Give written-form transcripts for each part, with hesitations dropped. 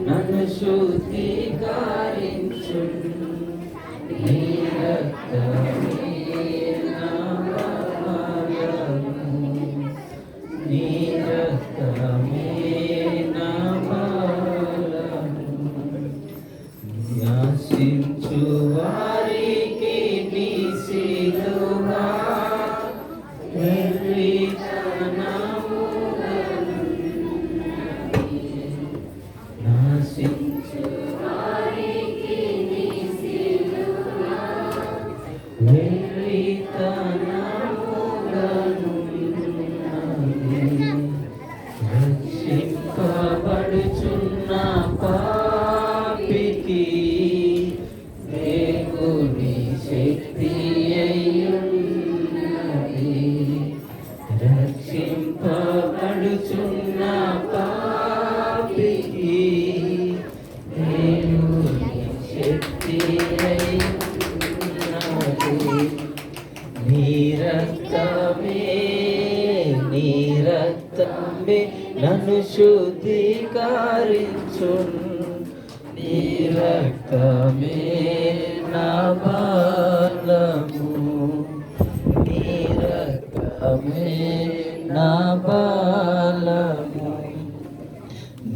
నన్ను శుద్ధీకరించు నీ రక్తమే నా బలము నీ రక్తమే నా బలము యాచించు వారికి నీ సిలువ రక్షింపబడుచున్న పాపికి దేవుని శక్తి అయ్యున్నది రక్షింపబడుచున్న పాపికి దేవుని శక్తి అయ్యున్నది నీ రక్తమే నన్ను శుద్ధీకరించు నీ రక్తమే నా బలము నీ రక్తమే నా బలము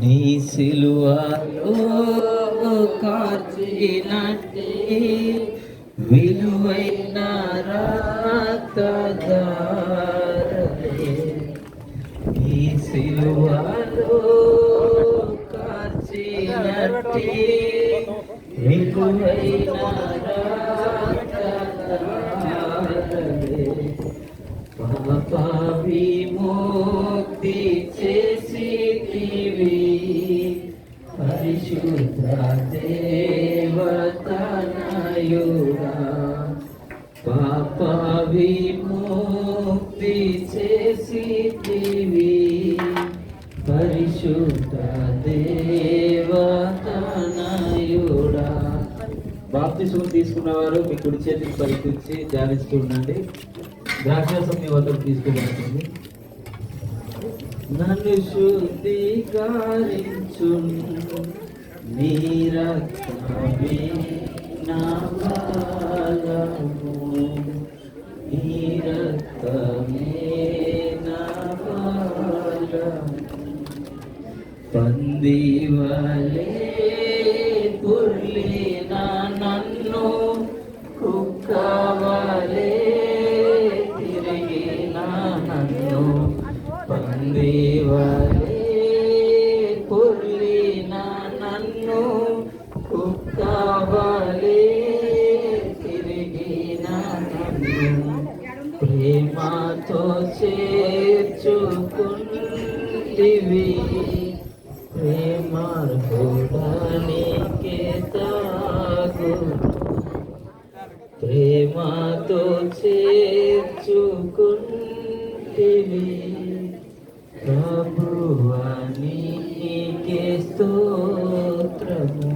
నీ సిలువలో కార్చినట్టి విలువైన రక్తధారలే ఈ సిలువలో కార్చినట్టి విలువైన రక్తధారలే పాప విముక్తి చేసితివి పరిశుద్ధ దేవతనయుడా పాప విముక్తి చేసితివి పరిశుద్ధ దేవతనయుడా. బాప్తిస్మం తీసుకున్నవారు మీ కుడి చేతికి పరిపించి ధ్యానిస్తూ ఉండండి. ద్రాక్షారసం మీ వద్దకు తీసుకోబడుతుంది. నన్ను శుద్ధీకరించు నీ రక్తమే నా బలము నీ రక్తమే నా బలము పందివలే పుర్లిన నన్ను కుక్కవలే తిరిగిన నన్ను పందివలే పుర్లిన నన్ను కుక్కవలే తిరిగిన నన్ను ప్రేమతో చేర్చుకుంటివి ప్రేమార్పుడానికి తాగు ప్రేమతో చేర్చుకుంటివి ప్రభువా నీకే స్తోత్రము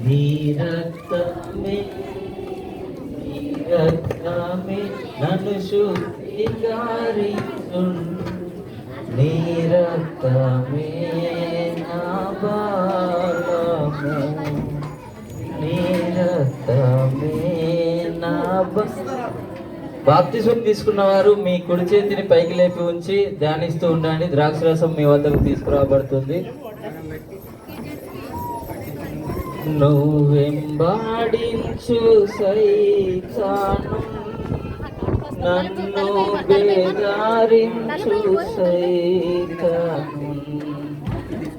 నీ రక్తమే నన్ను శుద్ధీకరించు నీ రక్తమే నా బలము నీ రక్తమే నా బాప్తిస్మం తీసుకున్నవారు మీ కుడి చేతిని పైకి లేపి ఉంచి ధ్యానిస్తూ ఉండండి. ద్రాక్షరసం మీ వద్దకు తీసుకురాబడుతుంది. నువ్వెంబాడించు సైతాను నన్ను బేదారించు సైతాను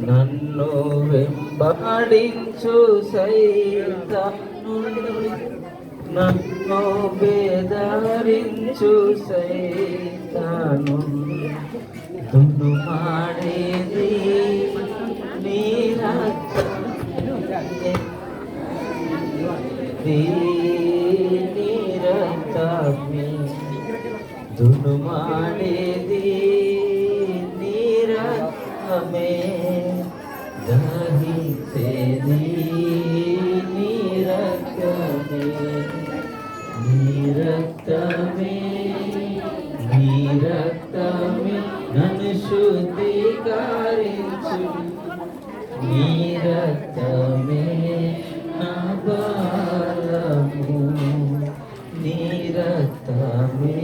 నన్ను వెంబాడించు సైతాను నన్ను బేదారించు సైతాను దున్ను మాడేది నీ రక్తమే సునుమాడేది నీ రక్తమే, దహించేది నీ రక్తమే, నీ రక్తమే, నీ రక్తమే నన్ను శుద్ధీకరించు, నీ రక్తమే నా బలము, నీ రక్తమే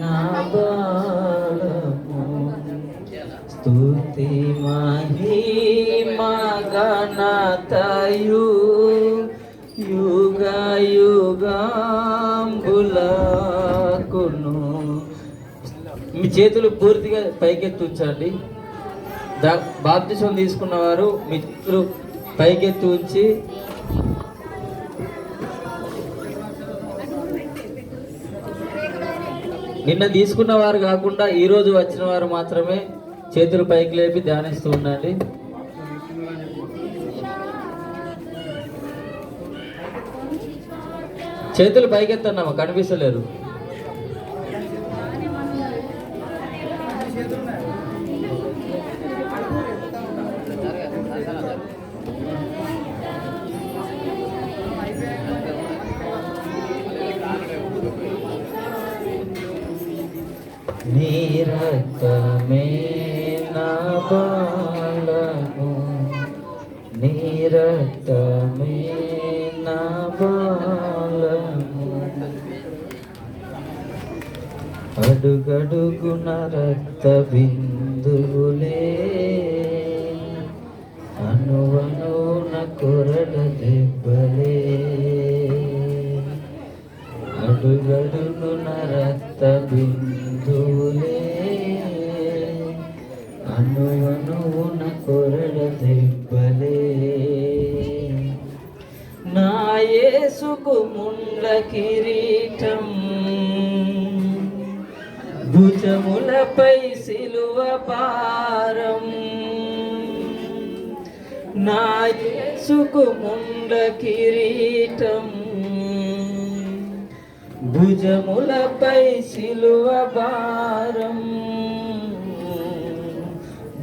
నా బలము. స్తుతి మహిమా ఘనతయు యుగ యుగంబులకును. మీ చేతులు పూర్తిగా పైకెత్తి ఉంచండి. బాప్తిసం తీసుకున్న వారు మీ చేతులు పైకెత్తి ఉంచి నిన్న తీసుకున్న వారు కాకుండా ఈరోజు వచ్చిన వారు మాత్రమే చేతులు పైకి లేపి ధ్యానిస్తూ ఉండండి. చేతులు పైకెత్తన్నామా, కనిపిస్తలేరు. నీ రక్తమే నా బలము, నీ రక్తమే నా బలము. అడుగడుగున రక్త బిందువులే, అణువణువున కొరడ దెబ్బలే, అడుగడుగున రక్త బిందువులే, అణువణువున కొరడ దెబ్బలే. నా యేసుకు ముండ్ల కిరీటం, భుజములపై సిలువ భారం. నా యేసుకు ముండ్ల కిరీటం, భుజములపై సిలువ భారం,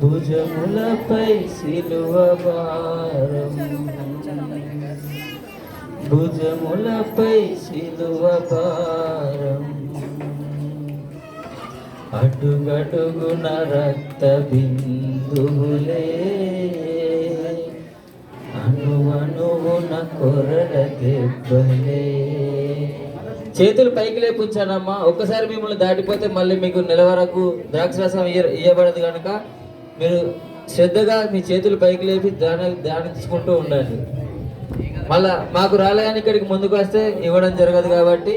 భుజములపై సిలువ భారం, భుజములపై సిలువ భారం. అడుగడుగున రక్త బిందువులే, అణువణువున కొరడ దెబ్బలే. చేతులు పైకి లేపుచ్చానమ్మా. ఒక్కసారి మిమ్మల్ని దాటిపోతే మళ్ళీ మీకు నెల వరకు ద్రాక్షరసం ఇవ్వబడదు కనుక మీరు శ్రద్ధగా మీ చేతులు పైకి లేపి ధ్యానించుకుంటూ ఉండండి. మళ్ళా మాకు రాలేని ఇక్కడికి ముందుకు వస్తే ఇవ్వడం జరగదు కాబట్టి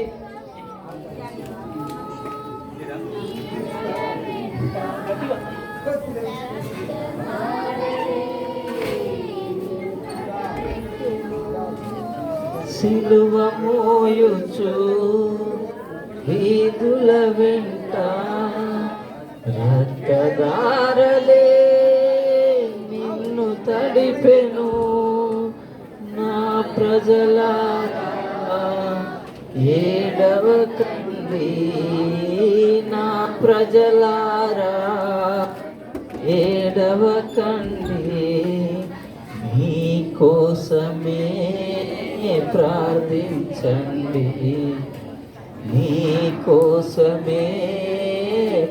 సిలువ మోయుచు వీధుల వెంట రక్తధారలే నిన్ను తడిపెను. నా ప్రజలారా ఏడవకండి, నా ప్రజలారా ఏడవకండి. మీ కోసమే ప్రార్థించండి, నీ కోసమే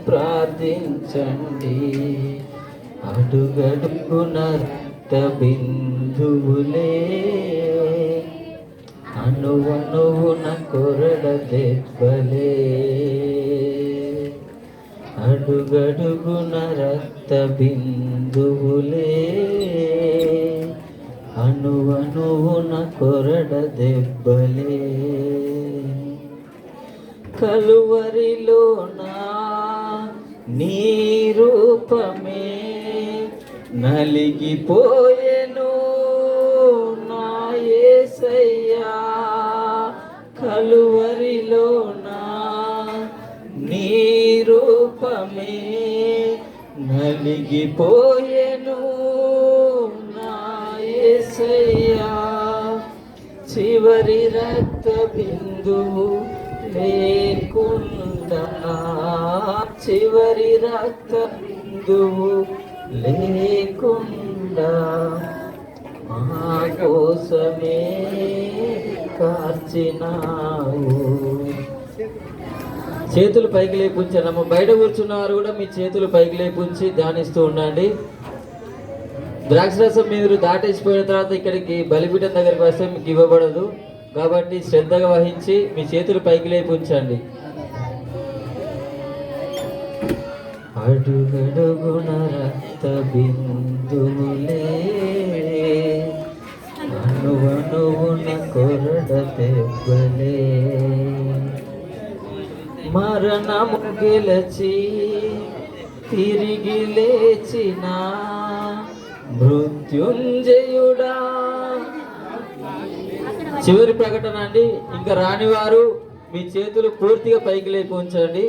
ప్రార్థించండి. అడుగడుగున రక్త బిందువులే, అణువణువున కొరడ దెబ్బలే. అడుగడుగున రక్త బిందువులే, అణువణువున కొరడ దెబ్బలే. కలువరిలోనా నీ రూపమే నలిగిపోయెను నా యేసయ్యా. కలువరిలోనా నీ రూపమే నలిగిపోయెను నా యేసయ్యా. చివరి రక్త బిందువు లేకుండా చివరి రక్త బిందువు లేకుండా మా కోసమే కార్చినావు. చేతులు పైకి లేపుంచానమ్మ. బయట కూర్చున్నవారు కూడా మీ చేతులు పైకి లేపుంచి ధ్యానిస్తూ ఉండండి. ద్రాక్షరసం మీరు దాటేసిపోయిన తర్వాత ఇక్కడికి బలిపీఠం దగ్గరికి వస్తే మీకు ఇవ్వబడదు కాబట్టి శ్రద్ధగా వహించి మీ చేతులు పైకి లేపి ఉంచండి. అడుగడుగున రక్త బిందువులే అణువణువున కొరడ దెబ్బలే మరణము గెలచి తిరిగి లేచిన మృత్యుంజయుడా. చివరి ప్రకటన అండి. ఇంకా రానివారు మీ చేతులు పూర్తిగా పైకి లేపి ఉంచండి.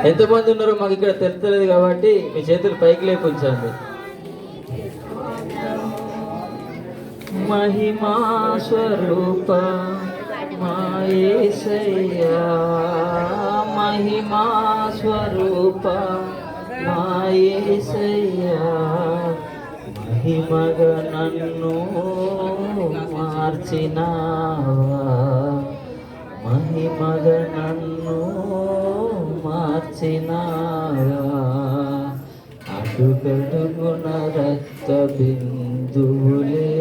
ఎంతమంది ఉన్నారో మాకు ఇక్కడ తెలుస్తలేదు కాబట్టి మీ చేతులు పైకి లేపి ఉంచండి. మహిమా స్వరూప మా యేసయ్యా, మహిమా స్వరూప మా యేసయ్యా, మహిమగా నన్ను మార్చినావా, మహిమగా నన్ను మార్చినావా. అడుగడుగున రక్త బిందువులే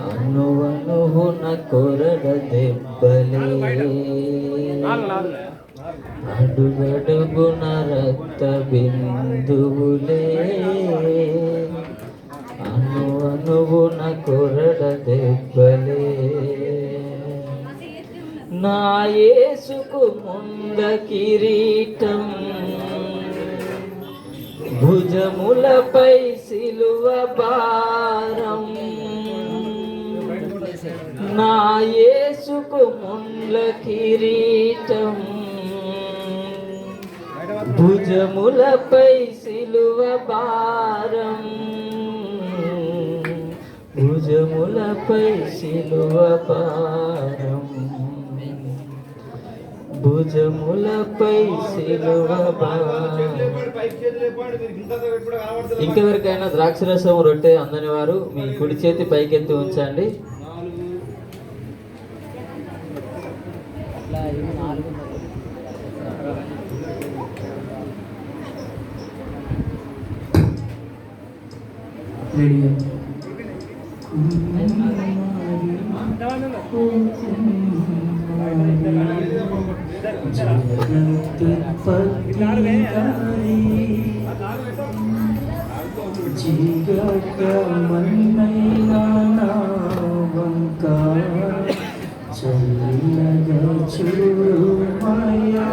అణువణువున కొరడ దెబ్బలే అడుగడుగున రక్త బిందువులే అణువణువున కొరడ దెబ్బలే. నా యేసుకు ముంద కిరీటం, భుజములపై సిలువ భారం. నా యేసుకు ముంద కిరీటం, భుజములపై సిలువ భారం, భుజములపై సిలువ భారం, భుజములపై సిలువ భారం. ఇంకెవరికైనా ద్రాక్షరసం రొట్టె అందని వారు మీ కుడి చేతి పైకెత్తి ఉంచండి. చల్లగా చూడు మాయా,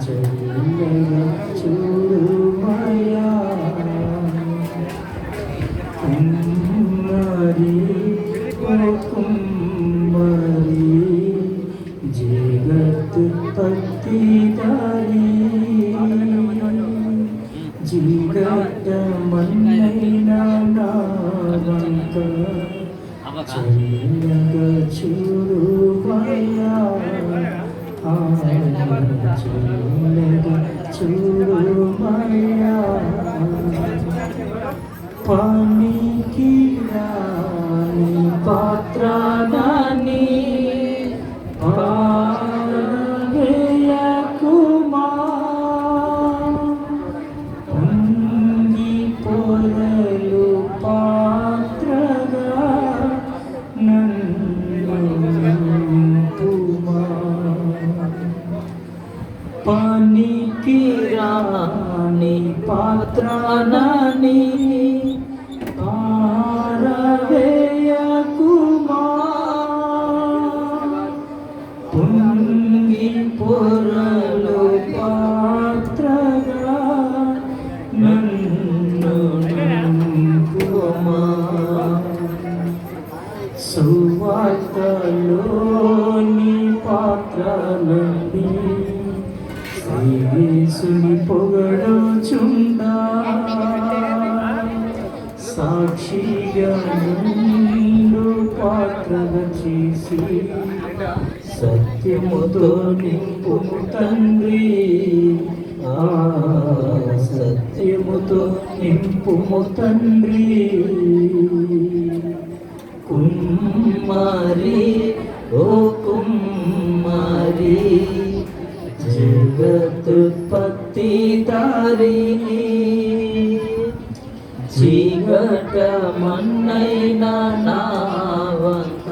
చల్లగా చూడు మాయా. కుమ్మరి కుమ్మరి జగత్ పత్తిదారి, జీగత మన్నైనా నావంక చల్లగా చూడు మాయా, చల్లగా చూడు మాయా. పానికి రాని పాత్రదాని పారవేయకుమా, పొంగి పొరలు పాత్రగా నన్ను నింపుమా. పానికి రాని పాత్రదాని పారవేయకుమా, పొంగి పొరలు పాత్రగా నన్ను నింపుమా. సువార్తలోని పాత్రలని యేసుని పొగడుచుండా, సాక్షిగా నిండు పాత్రగా సత్యముతో నింపుము తండ్రి, సత్యముతో నింపుము తండ్రి. కుమ్మరి ఓ కుమ్మరి, జగదుత్పత్తి దారిని, చీకట మన్నైన నా వంక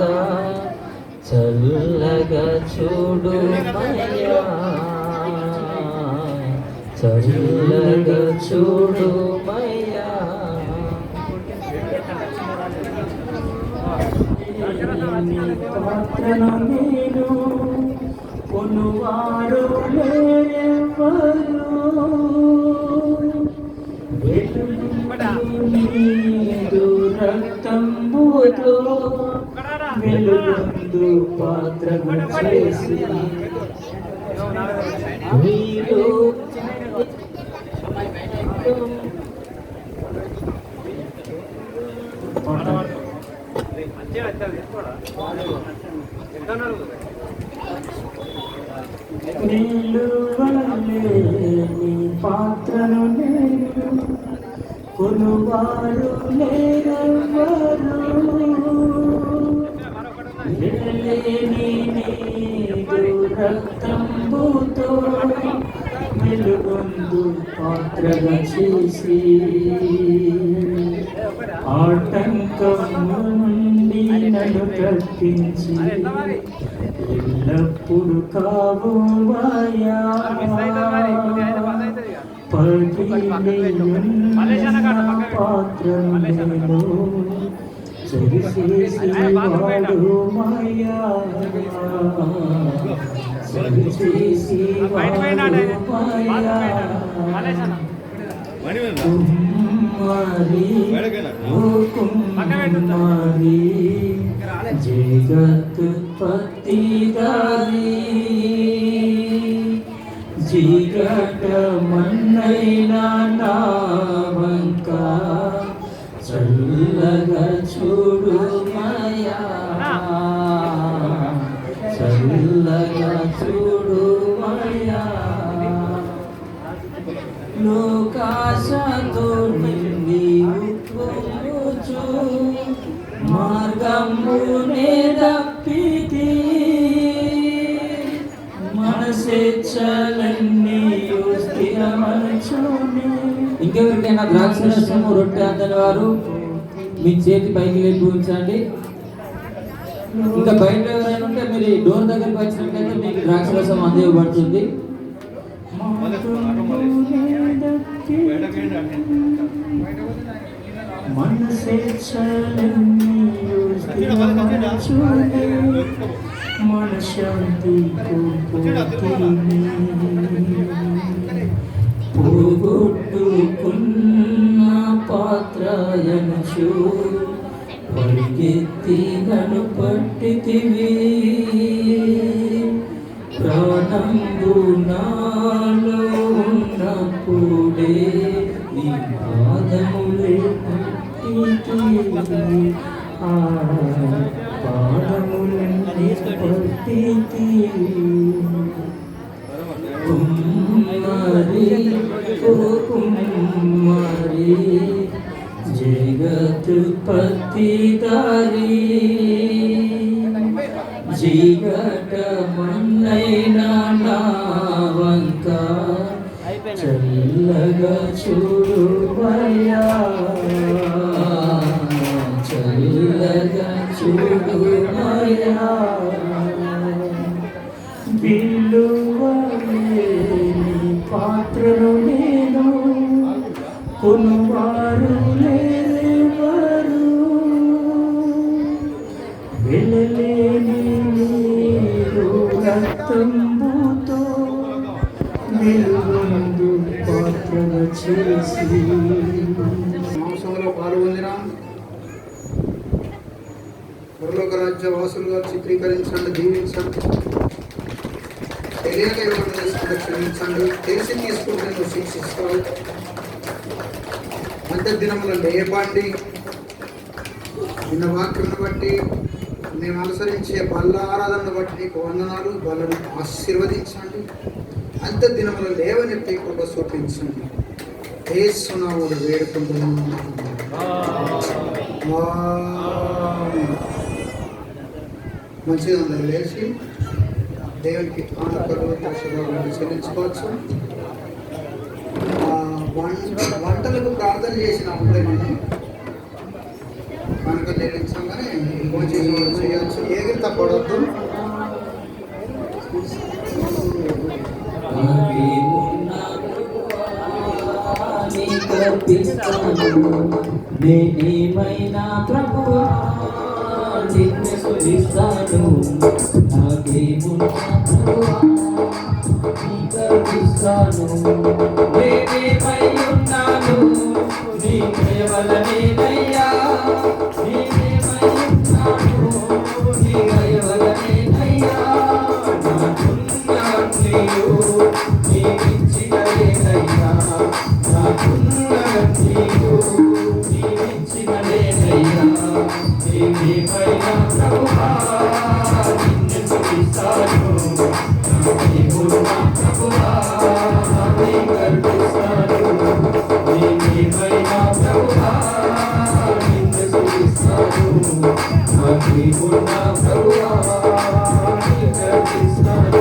చల్లగా చూడు మయ్యా, చల్లగా చూడు మయ్యా. పాత్రను నేను కొనువారు లేరెవ్వరు, నీదు రక్తంబుతో వెలుగొందు పాత్రను చేసి నీలో పాత్రను నేను కొనువారు లేరెవ్వరు, రక్తంబుతో వెలుగొందు పాత్రగా చేసి ఆటంకము నుండి నన్ను తప్పించి ఎల్లప్పుడు కావువాయా, పాత్రను నేను సరిచేసి వాడు మాయా, సరిచేసి వాడు మాయా. కుమ్మరి ఓ కుమ్మరి, జగదుత్పత్తి దారి, చీకట మన్నైన నా వంక చల్లగా చూడు మయ్యా, చల్లగా చూడు మయ్యా. లోకాశతో నిండి ఉప్పొంగుచు మార్గమునే తప్పితి, మనసెచ్చలన్నీ స్థిరమనచుని. ఇంకెవరికైనా ద్రాక్షరసము రొట్టె అందని వారు మీ చేతి పైకి లేపి ఉంచండి. ఇంకా బయట ఎవరైనా ఉంటే మీరు డోర్ దగ్గరికి వచ్చినట్లయితే మీకు ద్రాక్షరసం అందివ్వబడుతుంది. మనశాంతి పోగొట్టుకున్న పాత్రయనుచు పరిగెత్తి నన్ను పట్టితివి, ప్రాణంబు నాలో ఉన్నప్పుడే నీ పాదములే పట్టితివి, పాదములన్నీ పట్టితివి. కుమ్మరి ఓ కుమ్మరి, జగదుత్పత్తి దారి, చీకట మన్నైన నా వంక చల్లగా చూడు మయ్యా, చల్లగా చూడు మయ్యా. విలువలేని పాత్రను నేను కొనువారు లేరెవ్వరు, వెళ్ళలేని నీరు రక్తంబుతో వెలుగొందు పాత్రగా చేసి. మాంసంలో పాల్గొందిన పరలోక రాజ్య వాసులుగా చిత్రీకరించండి, దీవించండి. తెలియక ఇవ్వడం చేసుకుంటే క్షమించండి, తెలిసి తీసుకుంటే నువ్వు శిక్షిస్తావు. మధ్య దినముల లేపండి, నిన్న వాక్యం బట్టి మేము అనుసరించే బల్ల ఆరాధనను బట్టి నీకు వందనాలు. బలను ఆశీర్వదించండి. అంత దినములు లేవనెత్తి కృప చూపించండి. యేసునామములో వేడుకుంటున్నాము. మంచిగా అందరూ లేచి దేవునికి కానుకలు శుభాకాంక్షలు చెల్లించుకోవచ్చు. వంటలకు ప్రార్థన చేసినప్పుడే మనం కనుక చెల్లించగానే భోజనం చేయవచ్చు. ఎగిరిత పడవద్దు. నేనేమైనా ప్రభువా నిన్ను స్తుతిస్తాను. నాకేమున్నా ప్రభువా నీ కరుణిస్తాను. నేనేమై ఉన్నాను నీ దయ వలనేనయ్యా. నేనేమై ఉన్నాను నీ దయ వలనేనయ్యా. నాకున్నవన్నీయు నీవిచ్చినవేనయ్యా. నాకున్నవన్నీయు నీవిచ్చినవేనయ్యా. నేనేమైనా ప్రభువా నిన్ను స్తుతిస్తాను. నాకేమున్నా ప్రభువా నీ కరుణిస్తాను. నేనేమైనా ప్రభువా నిన్ను స్తుతిస్తాను. నాకేమున్నా ప్రభువా నీ కరుణిస్తాను.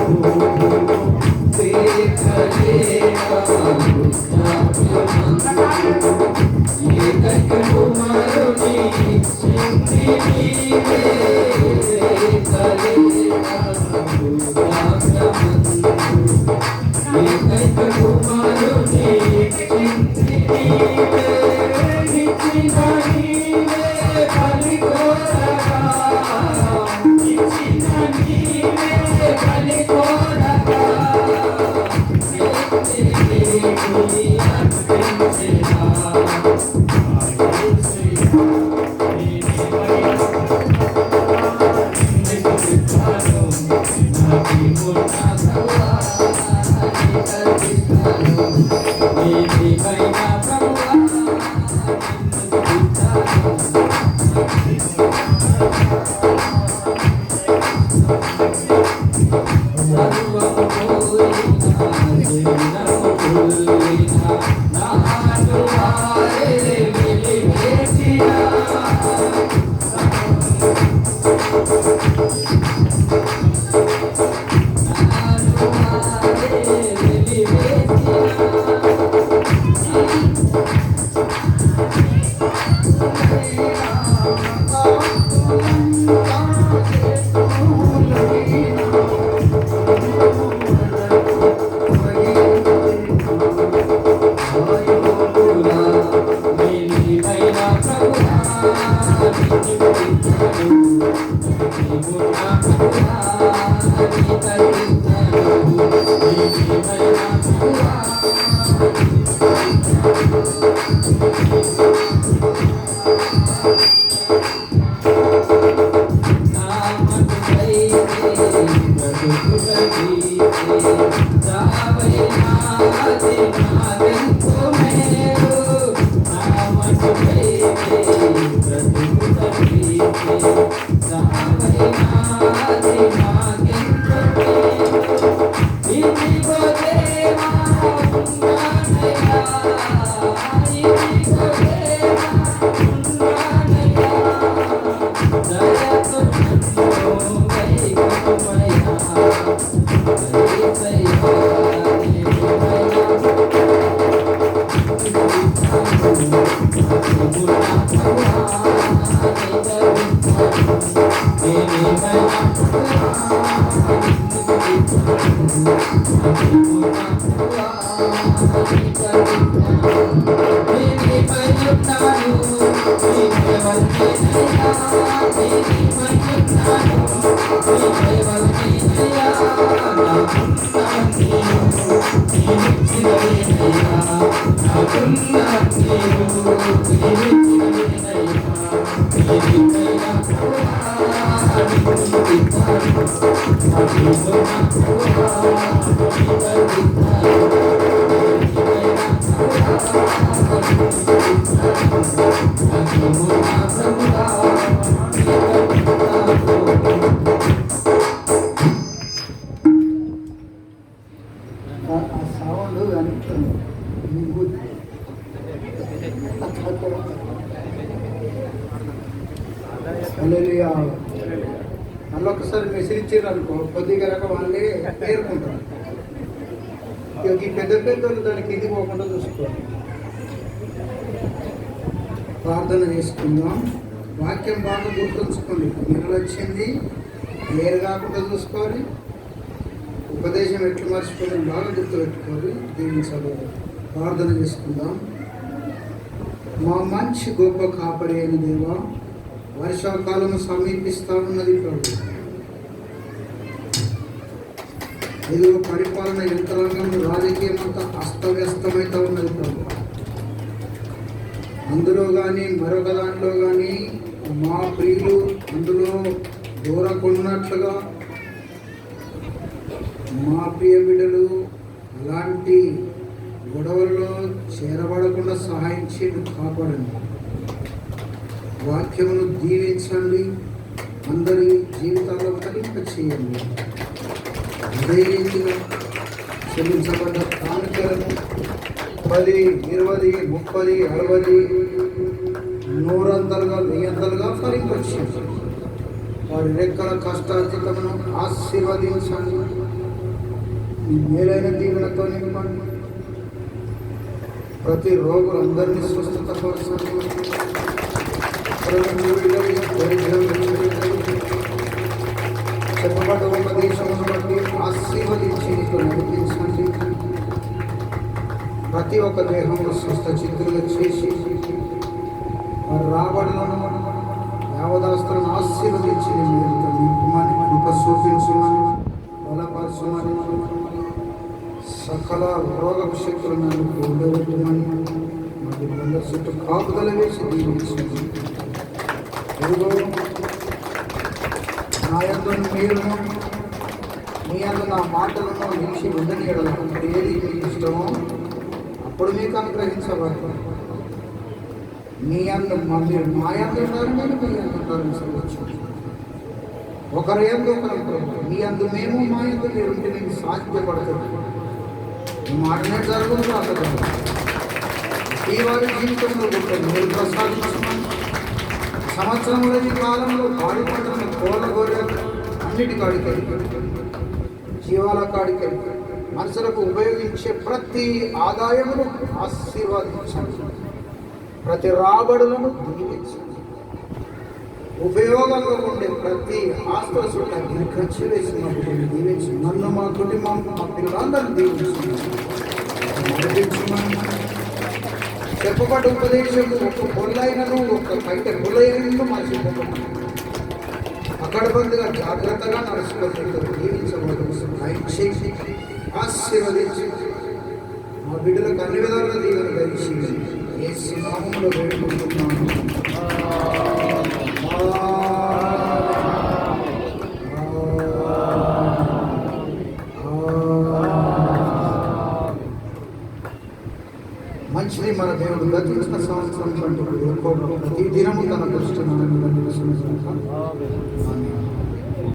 Thank you. ఆ సౌండ్ కనిపిస్తుంది. హల్లెలూయా. మళ్ళీ ఒకసారి మెసేజ్ ఇచ్చారు అనుకో, కొద్దిగా రకం వాళ్ళే పేర్కొంటారు. ఈ పెద్ద పెద్దలు దానికి ఇది పోకుండా చూసుకోవాలి. ప్రార్థన చేసుకుందాం. వాక్యం బాగా గుర్తుంచుకోండి. నిర్లక్ష్యంది వేరు కాకుండా చూసుకోవాలి. ఉపదేశం ఎట్లు మర్చిపోయి బాగా గుర్తుపెట్టుకోవాలి. దీవించాలి. ప్రార్థన చేసుకుందాం. మా మంచి గొప్ప కాపరి అయిన దేవా, వర్షాకాలం సమీపిస్తా ఉన్నది ప్రభు. ఏదో పరిపాలన యంత్రాంగం రాజకీయం అంతా అస్తవ్యస్తమైతే ఉన్నది ప్రభు. అందులో కానీ మరొక దాంట్లో కానీ మా ప్రియులు అందులో దూరకున్నట్లుగా మా ప్రియ బిడ్డలు అలాంటి గొడవల్లో చేరబడకుండా సహాయం చేయండి, కాపాడండి. వాక్యమును దీవించండి, అందరి జీవితాల్లో కలిప చేయండి. అదే రీతిగా చెల్లించబడ్డ కానుకలను 10, 20, 30, 60, 100 100 ఫలింపచేయండి. వారి రెక్కల కష్టార్జితమును ఆశీర్వదించండి. మీ మేలైన దీవెనతో నింపండి. ప్రతి రోగులందరినీ స్వస్థత పరచండి. చెప్పబడ్డ ఉపదేశమును బట్టి ఆశీర్వదించి నడిపించండి. ప్రతి ఒక్క దేహంలో స్వస్థ చిత్తులుగా చేసి వారి రాబడులను యావదాస్తులను ఆశీర్వదించి నింపమని, కృప చూపించమని, బలపరచమని, సకల రోగ శక్తులను కూడబెట్టమని, మాకు అందరి చుట్టూ కాపుదల వేసి దీవించమని. నా యందు మీరును మీ యందు నా మాటలను నిలిచి ఉండనీయగలరు. ఏది మీకు ఇష్టమో అప్పుడు మీకు అనుగ్రహించబడదు. మీ యందు మీరు మా యందు ఉన్నారు, మీరు మీ యందు అనుగ్రహించవచ్చు. ఒకరి యందు ఒకరు, మీ యందు మేము, మా యందు మీరుంటే మీకు సాధ్యపడుతుంది. ఈ మాటనే జరుగుతుంది. అసలు ఈ వారి జీవితంలో మీరు ప్రసాదించమని, సంవత్సరంలో ఈ కాలంలో పాడి పంటలను కోళ్ళ గొర్రెలు అన్నిటి కాడికి జీవాల కాడికి మనుషులకు ఉపయోగించే ప్రతి ఆదాయమును ఆశీర్వదించండి. ప్రతి రాబడులను దీవించండి. ఉపయోగంగా ఉండే ప్రతి ఆస్తుల చుట్టూ మీరు ఖర్చు వేసినప్పుడు దీవించి నన్ను, మా కుటుంబం, మా పిల్లలందరినీ దీవించండి. చెప్పబడ్డ ఉపదేశము ఒక పొల్లైనను ఒక బయట పొల్లైనను మర్చిపోకుండా అక్కడ బందిగా జాగ్రత్తగా నడుచుకోవడం దీవించబడి ఆశీర్వదించి మా బిడ్డలకు అన్ని విధాలుగా దీవెన ధరించి యేసు నామములో వేడుకుంటున్నాను. మంచిది మన దేవుడు గతించిన సంవత్సరం కంటే ప్రతి దినము తన కృష్ణ